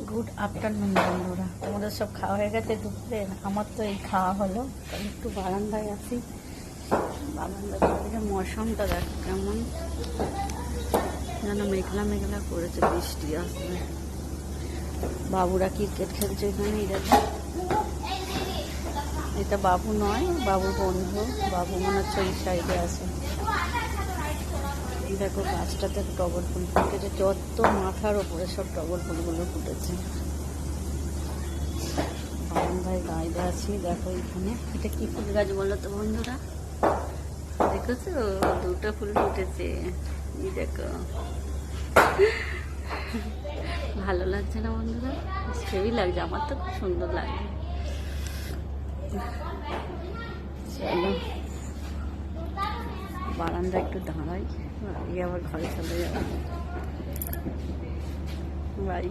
Good afternoon বন্ধুরা, তোমাদের সব খাওয়া হয়ে গেছে দুপুরে? আমার তো এই খাওয়া হলো। একটু বারান্দায় আসি। বারান্দার চারিদিকে মৌসুমটা দেখো কেমন যেন মেঘলা মেঘলা করেছে, বৃষ্টি আসবে। বাবুরা ক্রিকেট খেলছে এখানেই দেখো। এটা বাবু নয়, বাবুর বন্ধু। বাবু মনে হচ্ছে ওই সাইডে আছে। দেখো গাছটাতে টগর ফুল ফুটেছে, যত মাথার ওপরে সব টগর ফুলগুলো ফুটেছে। বারান্দায় গাইডে আছি, দেখো এখানে এটা কি ফুল গাছ বলো তো বন্ধুরা? দেখেছো, দুটো ফুল ফুটেছে। এই দেখো, ভালো লাগছে না বন্ধুরা? হেভি লাগছে, আমার তো খুব সুন্দর লাগছে। চলো বারান্দা একটু দাঁড়াই, আবার ঘরে চলে যাবো। বাড়ি